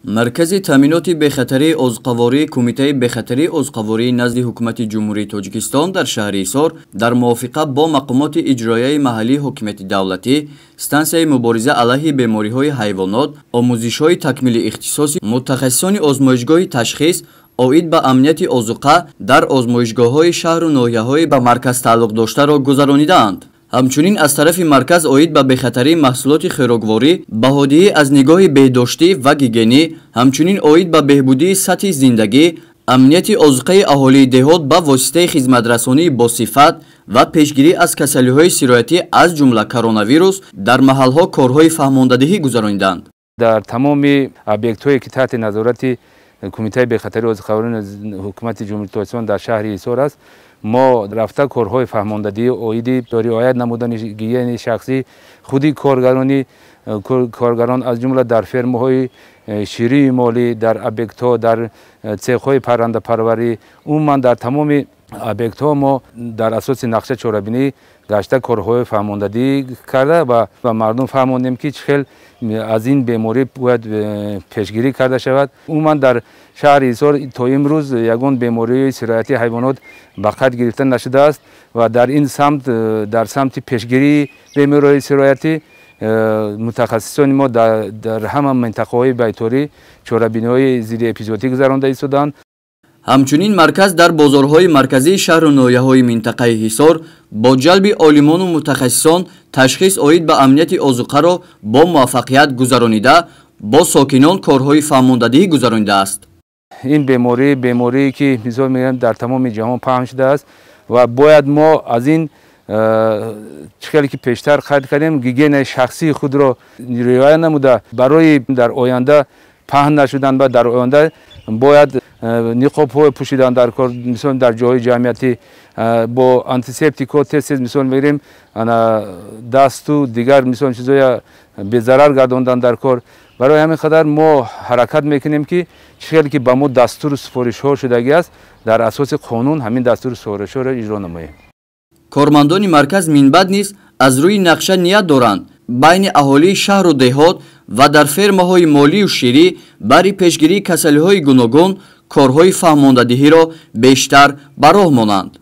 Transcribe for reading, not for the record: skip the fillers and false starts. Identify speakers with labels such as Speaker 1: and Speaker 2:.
Speaker 1: مرکز تامینات بخطری عضوقواری کمیته بخطری عضوقواری نزد حکومت جمهوری تاجیکستان در شهر ایسار در موافقت با مقامات اجرایی محلی حکومت دولتی ستانسیای مبارزه علیه بیماری‌های حیوانات آموزش‌های تکمیل اختصاصی متخصصان آزمایشگاه تشخیص اوید به امنیت آذوقه در آزمایشگاه‌های شهر و ناحیه‌های به مرکز تعلق داشته را گذراندند. همچنین از طرف مرکز اوید به بخطری محصولات خوراکواری بهادی از نگاه بهداشتی و گیگینی همچنین اوید به بهبودی سطح زندگی امنیت آذوقه اهالی دهات با واسطه خدمترسانی با صفت و پیشگیری از کسالی‌های سرایتی از جمله کرونا ویروس در محل‌ها کارهای فهماندهی گذراندند.
Speaker 2: در تمام ابیکت‌هایی که تحت نظارت کمیته بخطری عضوقواری حکومت جمهوری تاجیکستان در شهر ایسار است، ما رفته کارهای فهماندهی اویدی داری رعایت نمودن گیگین شخصی خودی کارگران از جمله در فرم‌های شیری مالی در ابیکت‌ها در цех‌های پرنده پروری عموما در تمام ابیکت‌ها ما در اساس نقشه چاره‌بینی گشته کارهای فهماندهی کرده و مردم فهماندیم که چه از این بیماری باید پیشگیری کرده شود. عموما در شهر ایسار تا امروز یگان بیماری سرایتی حیوانات به قید گرفته نشده است و در این سمت در سمت پیشگیری بیماری سرایتی متخصصان ما در همه منطقه‌های بیطاری چاره‌بینی‌های زیر اپیزودی گذرانده ایستادند.
Speaker 1: همچنین مرکز در بازارهای مرکزی شهر و ناحیه‌های منطقه حصار با جلب عالمان و متخصصان تشخیص اوید به امنیت آذوقه را با موفقیت گذرانیده با ساکنان کارهای فهماندهی گذرانیده است.
Speaker 2: این بیماری که مثال میگم در تمام جهان پهن شده است و باید ما از این چیزی که پیشتر قید کردیم گیگین شخصی خود را رعایت نموده برای در آینده پهن نشدن و در آینده باید نقاب‌های پوشیدن در کار مثلا در جای جمعیتی با آنتیسپتیک تست مثلا میگیم دست و دیگر مثلا چیزای به ضرر گرداندن در کار. برای همین خاطر ما حرکت میکنیم که چیزی که با ما دستور سفارش ها شدگی است در اساس قانون همین دستور سفارش ها را اجرا نماییم.
Speaker 1: کارمندان مرکز منبعد نیز از روی نقشه نیت دارند بین اهالی شهر و دهات و در فرم‌های مالی و شیری برای پیشگیری کسالی‌های گوناگون کارهای فهماندهی را بیشتر به راه مانند.